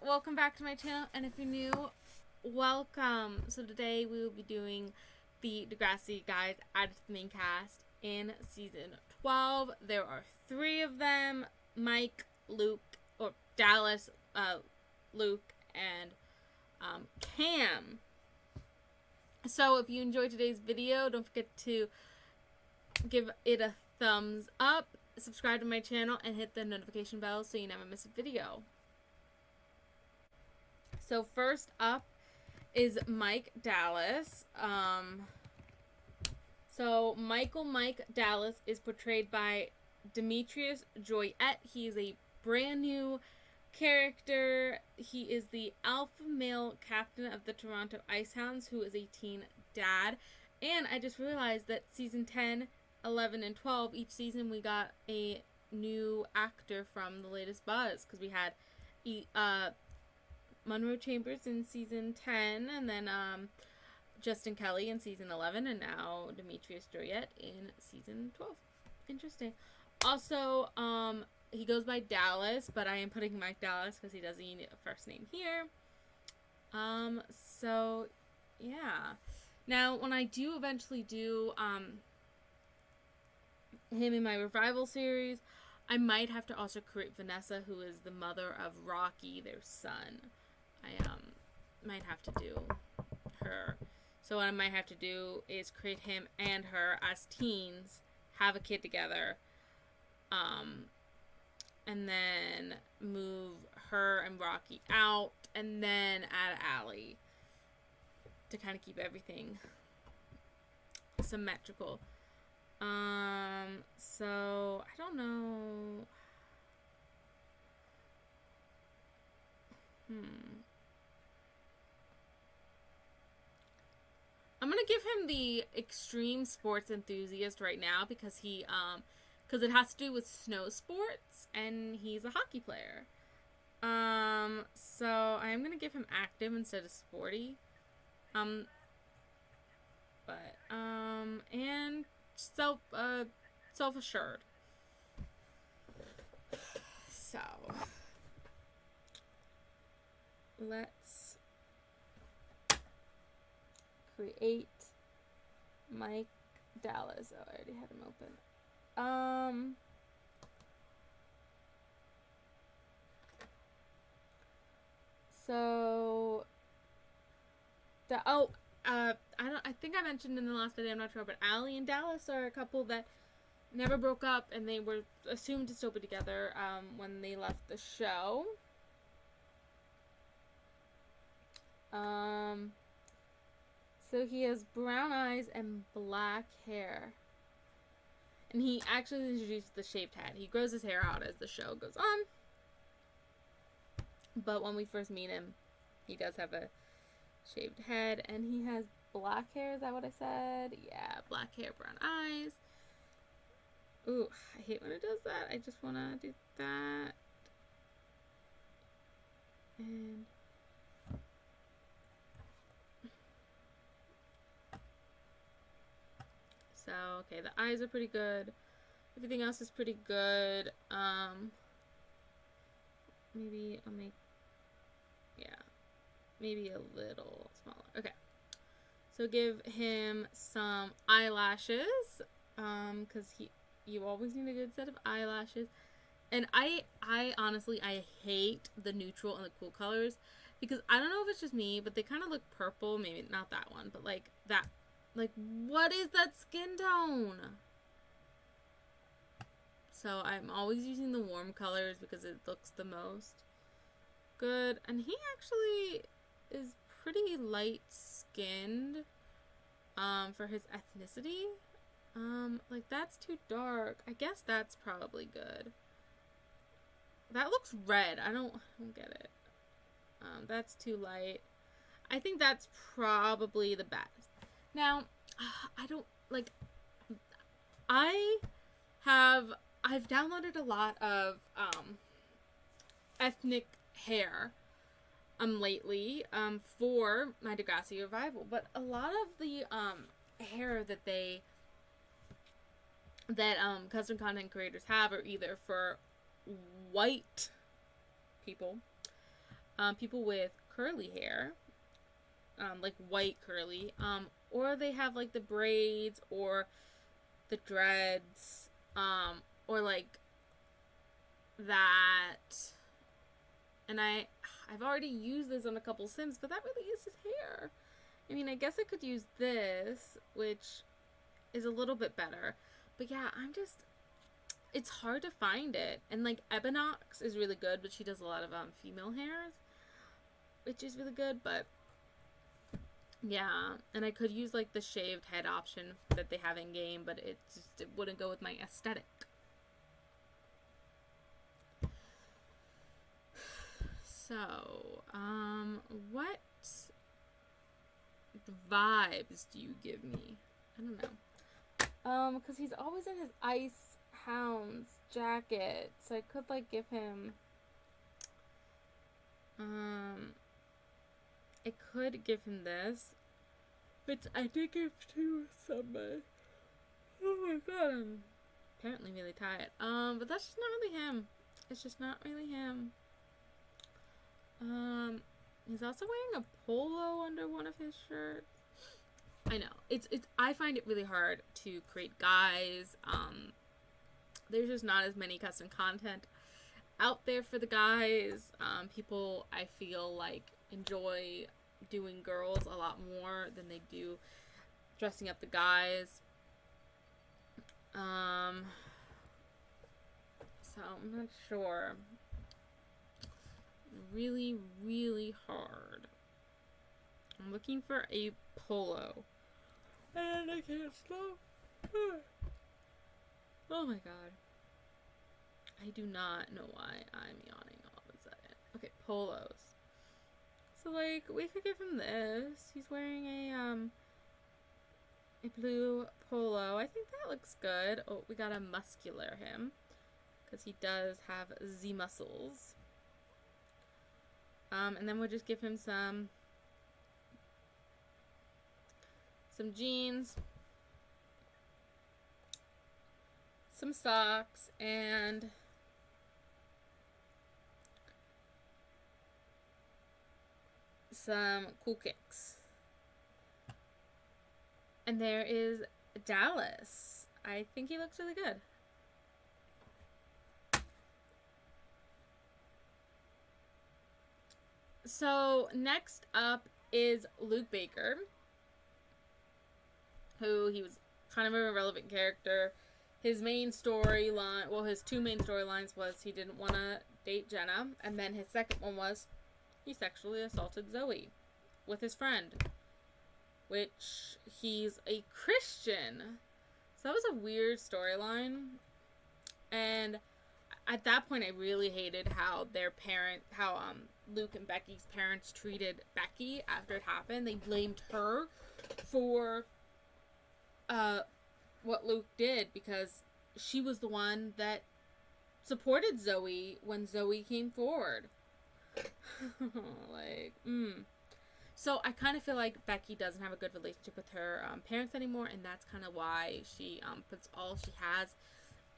welcome back to my channel, and if you're new, welcome. So today we will be doing the Degrassi guys added to the main cast in season 12. There are 3 of them: Mike, Luke, or Dallas, Luke, and Cam. So if you enjoyed today's video, don't forget to give it a thumbs up, subscribe to my channel, and hit the notification bell so you never miss a video. So first up is Mike Dallas. So Mike Dallas is portrayed by Demetrius Joyette. He is a brand new character. He is the alpha male captain of the Toronto Icehounds, who is a teen dad. And I just realized that season 10, 11, and 12, each season we got a new actor from the latest Buzz, because we had Monroe Chambers in season 10, and then Justin Kelly in season 11, and now Demetrius Joyette in season 12. Interesting. Also, he goes by Dallas, but I am putting Mike Dallas because he doesn't need a first name here. So, yeah. Now, when I do eventually do him in my revival series, I might have to also create Vanessa, who is the mother of Rocky, their son. I might have to do her. So what I might have to do is create him and her as teens, have a kid together, and then move her and Rocky out, and then add Allie to kind of keep everything symmetrical. So I don't know. I'm gonna give him the extreme sports enthusiast right now because because it has to do with snow sports and he's a hockey player. So I'm gonna give him active instead of sporty. And self-assured. So let's create Mike Dallas. Oh, I already had him open. So I think I mentioned in the last video, I'm not sure, but Allie and Dallas are a couple that never broke up, and they were assumed to still be together when they left the show. So he has brown eyes and black hair. And he actually introduced the shaved head. He grows his hair out as the show goes on. But when we first meet him, he does have a shaved head, and he has black hair. Is that what I said? Yeah, black hair, brown eyes. Ooh, I hate when it does that. I just want to do that. And so, okay, the eyes are pretty good. Everything else is pretty good. Maybe I'll make, yeah, maybe a little smaller. Okay. So give him some eyelashes, because you always need a good set of eyelashes. And I honestly, I hate the neutral and the cool colors, because I don't know if it's just me, but they kind of look purple. Maybe not that one, but like that. Like, what is that skin tone? So I'm always using the warm colors because it looks the most good. And he actually is pretty light skinned for his ethnicity. Like, that's too dark. I guess that's probably good. That looks red. I don't get it. That's too light. I think that's probably the best. Now, I don't, like, I've downloaded a lot of, ethnic hair, lately, for my Degrassi revival, but a lot of the, hair that custom content creators have are either for white people, people with curly hair, like white curly, or they have like the braids or the dreads, or like that. And I've already used this on a couple Sims, but that really is his hair. I mean, I guess I could use this, which is a little bit better. But yeah, it's hard to find it. And like Ebinox is really good, but she does a lot of female hairs, which is really good. But yeah, and I could use like the shaved head option that they have in game, but it wouldn't go with my aesthetic. So, what vibes do you give me? I don't know. Because he's always in his Ice Hounds jacket, so I could, like, give him, I could give him this, which I did give to somebody. Oh my god, I'm apparently really tired. But that's just not really him. It's just not really him. He's also wearing a polo under one of his shirts. I know. I find it really hard to create guys. There's just not as many custom content out there for the guys. People, I feel like, enjoy doing girls a lot more than they do dressing up the guys. So I'm not sure. Really, really hard. I'm looking for a polo. And I can't stop. Oh my god. I do not know why I'm yawning all of a sudden. Okay, polos. So, like, we could give him this. He's wearing a blue polo. I think that looks good. Oh, we gotta muscular him, because he does have Z muscles. And then we'll just give him some jeans, some socks, and some cool kicks. And there is Dallas. I think he looks really good. So next up is Luke Baker, who he was kind of an irrelevant character. His main storyline, well, his two main storylines was he didn't want to date Jenna, and then his second one was he sexually assaulted Zoe with his friend, which he's a Christian. So that was a weird storyline. And at that point, I really hated how Luke and Becky's parents treated Becky after it happened. They blamed her for what Luke did, because she was the one that supported Zoe when Zoe came forward. So I kind of feel like Becky doesn't have a good relationship with her parents anymore, and that's kind of why she puts all she has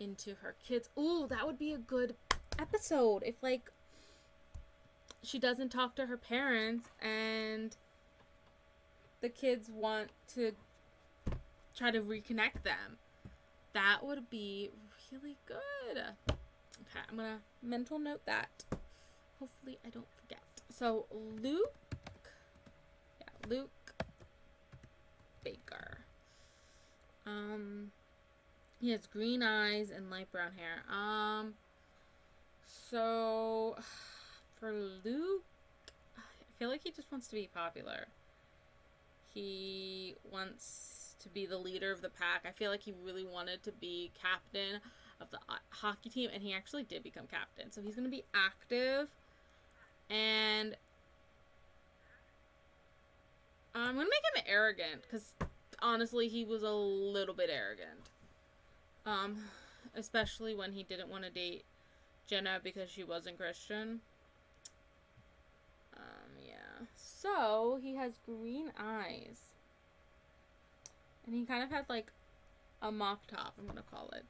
into her kids. Ooh, that would be a good episode if, like, she doesn't talk to her parents and the kids want to try to reconnect them. That would be really good. Okay, I'm gonna mental note that. Hopefully I don't forget. So Luke Baker. He has green eyes and light brown hair. So for Luke, I feel like he just wants to be popular. He wants to be the leader of the pack. I feel like he really wanted to be captain of the hockey team, and he actually did become captain. So he's going to be active, and I'm going to make him arrogant, because honestly, he was a little bit arrogant. Especially when he didn't want to date Jenna because she wasn't Christian. Yeah. So, he has green eyes. And he kind of had, like, a mop top, I'm gonna call it.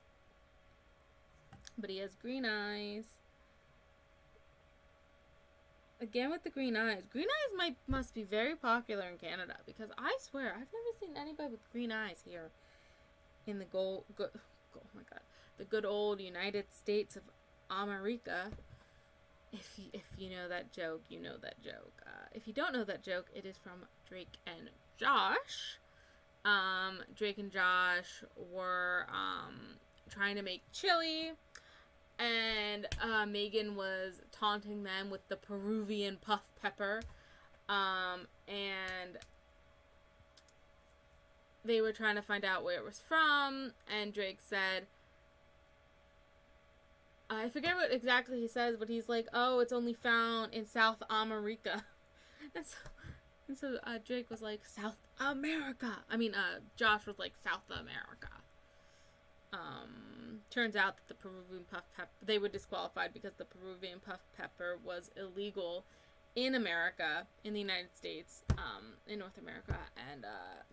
But he has green eyes. again with the green eyes. Green eyes must be very popular in Canada, because I swear I've never seen anybody with green eyes here in the oh my god, the good old United States of America. If you know that joke, you know that joke. If you don't know that joke, it is from Drake and Josh. Drake and Josh were trying to make chili, and Megan was taunting them with the Peruvian puff pepper, and they were trying to find out where it was from, and Drake said, I forget what exactly he says, but he's like, oh, it's only found in South America. And so Drake was like, South America. Josh was like, South America. Turns out that the Peruvian puff pepper, they were disqualified because the Peruvian puff pepper was illegal in America, in the United States, in North America, and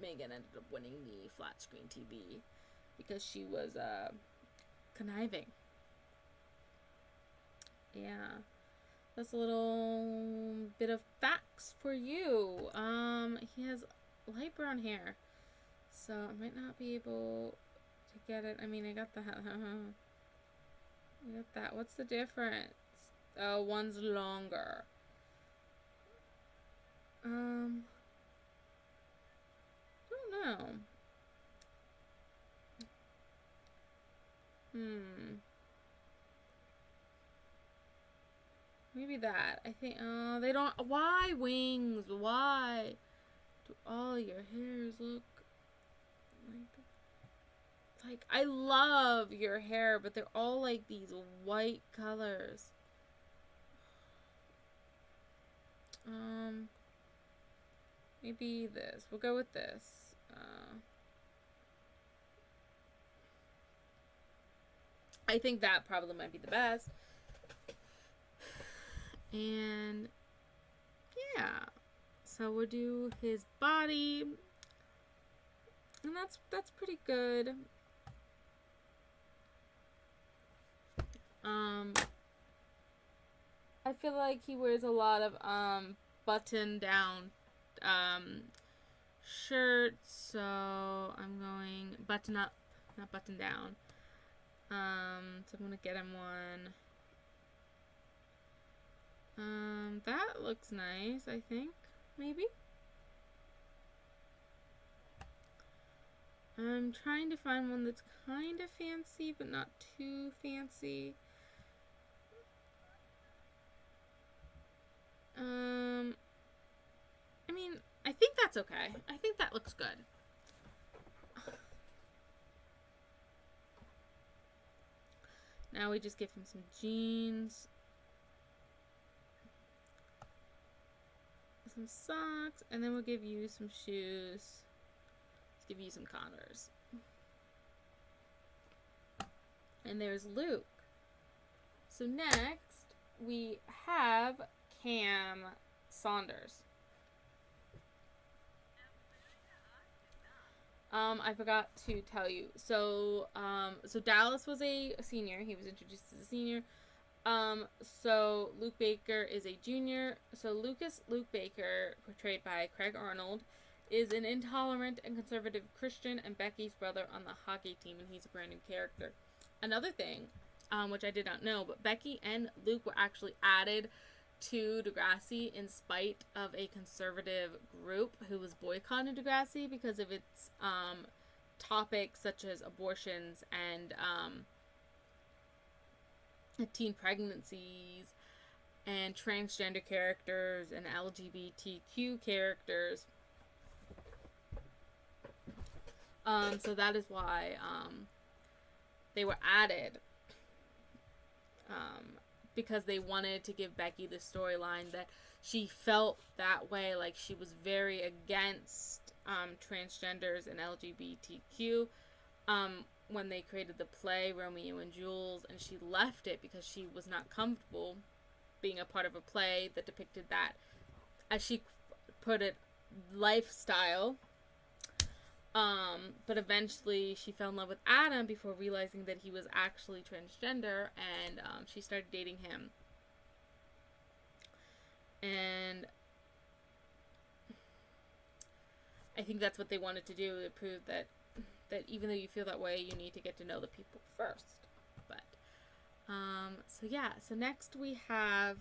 Megan ended up winning the flat screen TV because she was conniving. Yeah, that's a little bit of facts for you. He has light brown hair, so I might not be able to get it. I got the I got that. What's the difference? Oh, one's longer. I don't know. Maybe that. I think, they don't, why wings? Why do all your hairs look like, I love your hair, but they're all like these white colors. Maybe this. We'll go with this. I think that probably might be the best. And yeah, so we'll do his body, and that's pretty good. I feel like he wears a lot of button down shirts, so I'm going button up, not button down. So I'm gonna get him one. That looks nice, I think. Maybe. I'm trying to find one that's kind of fancy, but not too fancy. I think that's okay. I think that looks good. Now we just give him some jeans. Some socks, and then we'll give you some shoes. Let's give you some Converse. And there's Luke. So next we have Cam Saunders. I forgot to tell you. So Dallas was a senior. He was introduced as a senior. So Luke Baker is a junior. So Luke Baker, portrayed by Craig Arnold, is an intolerant and conservative Christian and Becky's brother on the hockey team, and he's a brand new character. Another thing, which I did not know, but Becky and Luke were actually added to Degrassi in spite of a conservative group who was boycotting Degrassi because of its topics such as abortions and teen pregnancies and transgender characters and LGBTQ characters. So that is why they were added, because they wanted to give Becky the storyline that she felt that way, like she was very against transgenders and LGBTQ when they created the play Romeo and Jules, and she left it because she was not comfortable being a part of a play that depicted that, as she put it, lifestyle. But eventually she fell in love with Adam before realizing that he was actually transgender, and she started dating him. And I think that's what they wanted to do, to prove that even though you feel that way, you need to get to know the people first. But so next we have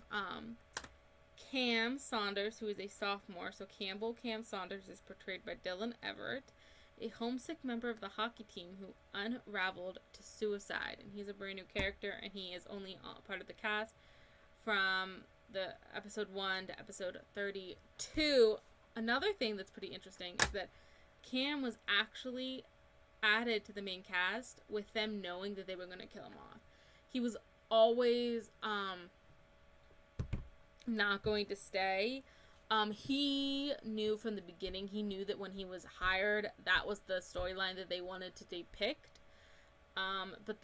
Cam Saunders, who is a sophomore. So Cam Saunders is portrayed by Dylan Everett, a homesick member of the hockey team who unraveled to suicide. And he's a brand new character, and he is only part of the cast from the episode 1 to episode 32. Another thing that's pretty interesting is that Cam was actually added to the main cast with them knowing that they were going to kill him off. He was always not going to stay. He knew from the beginning, he knew that when he was hired, that was the storyline that they wanted to depict. But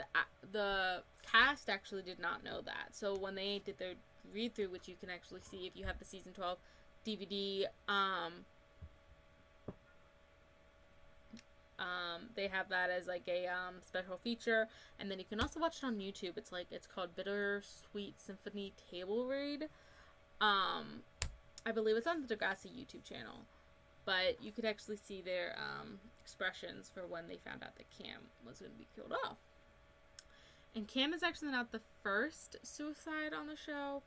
the cast actually did not know that. So when they did their read through, which you can actually see if you have the season 12 DVD, they have that as like a special feature, and then you can also watch it on YouTube. It's called Bittersweet Symphony Table Read. I believe it's on the Degrassi YouTube channel, but you could actually see their expressions for when they found out that Cam was going to be killed off. And Cam is actually not the first suicide on the show.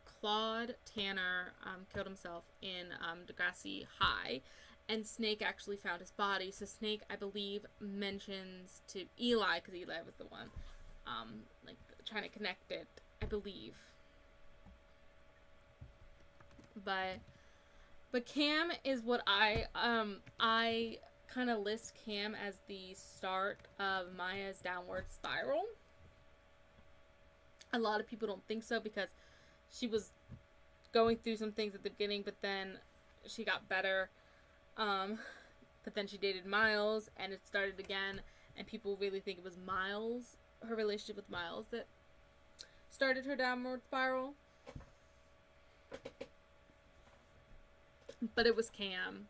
Claude Tanner killed himself in Degrassi High, and Snake actually found his body. So Snake, I believe, mentions to Eli, because Eli was the one trying to connect it, I believe. But Cam is what I kind of list Cam as the start of Maya's downward spiral. A lot of people don't think so, because she was going through some things at the beginning, but then she got better. But then she dated Miles, and it started again, and people really think it was Miles, her relationship with Miles, that started her downward spiral. But it was Cam.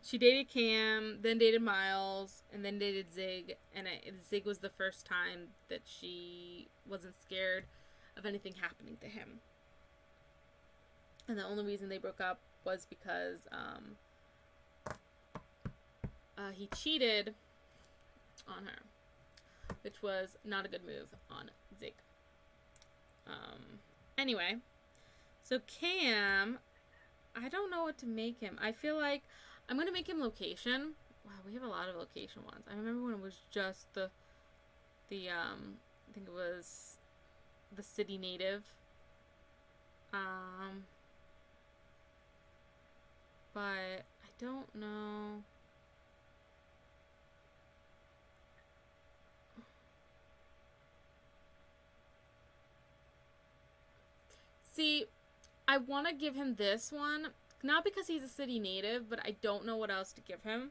She dated Cam, then dated Miles, and then dated Zig, and Zig was the first time that she wasn't scared of anything happening to him. And the only reason they broke up was because he cheated on her, which was not a good move on Zig. Anyway, so Cam, I don't know what to make him. I feel like I'm going to make him location. Wow, we have a lot of location ones. I remember when it was just the I think it was the city native. But I don't know. See, I want to give him this one, not because he's a city native, but I don't know what else to give him.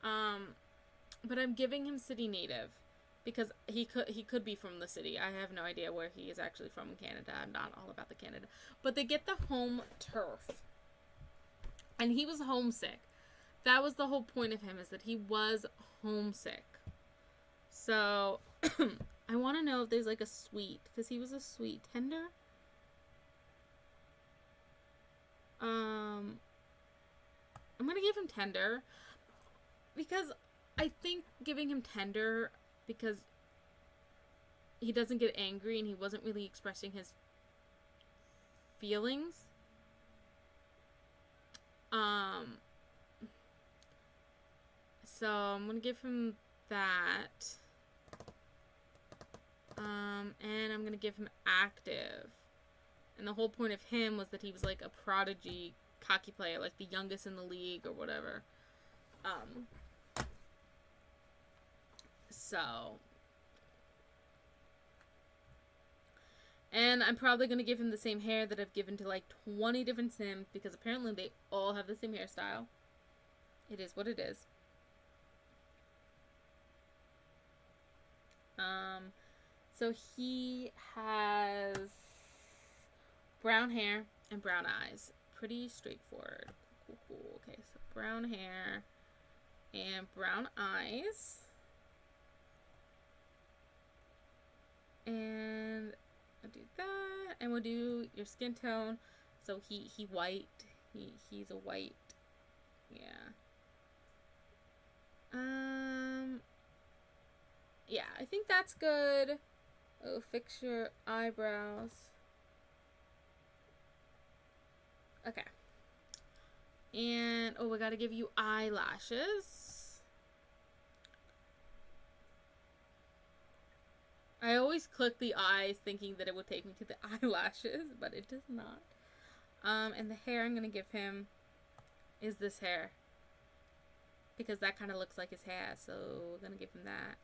But I'm giving him city native because he could be from the city. I have no idea where he is actually from in Canada. I'm not all about the Canada. But they get the home turf. And he was homesick. That was the whole point of him, is that he was homesick. So I want to know if there's like a sweet, because he was a sweet tender. I'm gonna give him tender, because I think giving him tender, because he doesn't get angry and he wasn't really expressing his feelings. So I'm gonna give him that. And I'm gonna give him active. And the whole point of him was that he was like a prodigy hockey player, like the youngest in the league or whatever. And I'm probably going to give him the same hair that I've given to like 20 different Sims, because apparently they all have the same hairstyle. It is what it is. So he has brown hair and brown eyes. Pretty straightforward. Cool. Okay, so brown hair and brown eyes. And I'll do that, and we'll do your skin tone. So he white. He's a white. Yeah. Yeah, I think that's good. Oh, fix your eyebrows. Okay. And, oh, we gotta give you eyelashes. I always click the eyes thinking that it would take me to the eyelashes, but it does not. And the hair I'm gonna give him is this hair, because that kind of looks like his hair, so we're gonna give him that.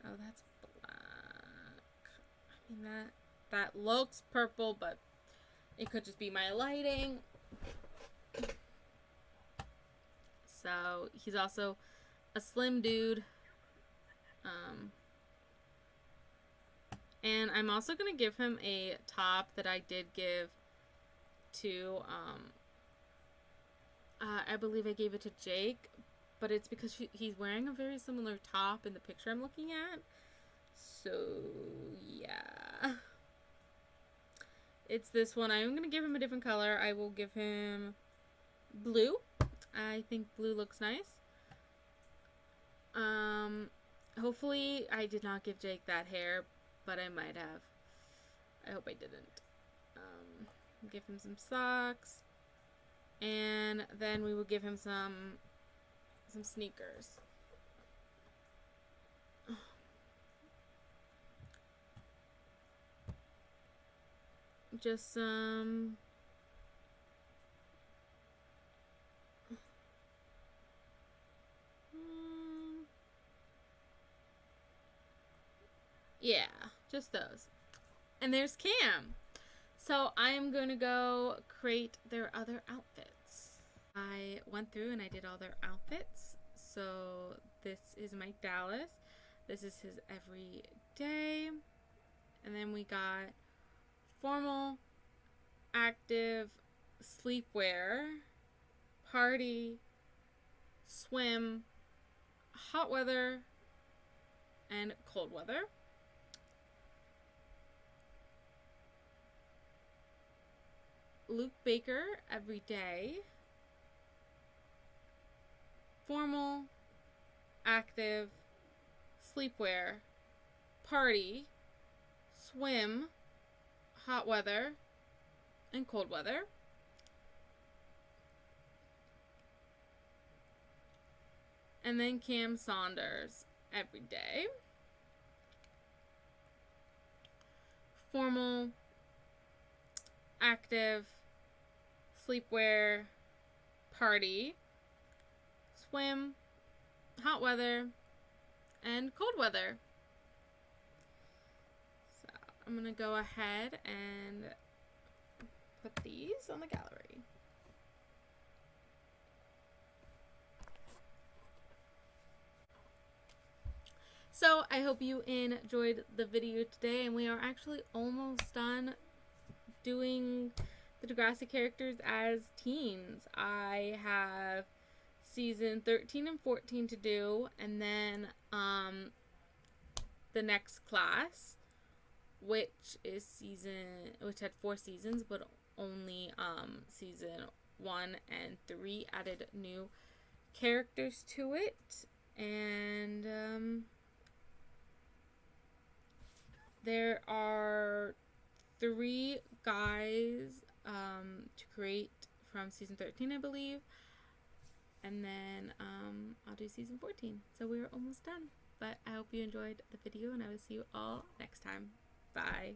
Oh, that's black. I mean, that looks purple, but it could just be my lighting. So he's also a slim dude. And I'm also gonna give him a top that I did give to I believe I gave it to Jake, but it's because he's wearing a very similar top in the picture I'm looking at. So yeah, it's this one. I'm gonna give him a different color. I will give him blue. I think blue looks nice. Hopefully I did not give Jake that hair, but I might have. I hope I didn't. Give him some socks, and then we will give him some sneakers. Just some yeah, just those. And there's Cam. So I am going to go create their other outfits. I went through and I did all their outfits. So this is Mike Dallas. This is his everyday. And then we got formal, active, sleepwear, party, swim, hot weather, and cold weather. Luke Baker, everyday, formal, active, sleepwear, party, swim, hot weather, and cold weather. And then Cam Saunders, everyday, formal, active, sleepwear, party, swim, hot weather, and cold weather. So I'm going to go ahead and put these on the gallery. So I hope you enjoyed the video today, and we are actually almost done doing the Degrassi characters as teens. I have season 13 and 14 to do, and then the next class, which had 4 seasons, but only season 1 and 3 added new characters to it. And there are 3 guys to create from season 13, I believe. And then I'll do season 14. So we're almost done. But I hope you enjoyed the video, and I will see you all next time. Bye.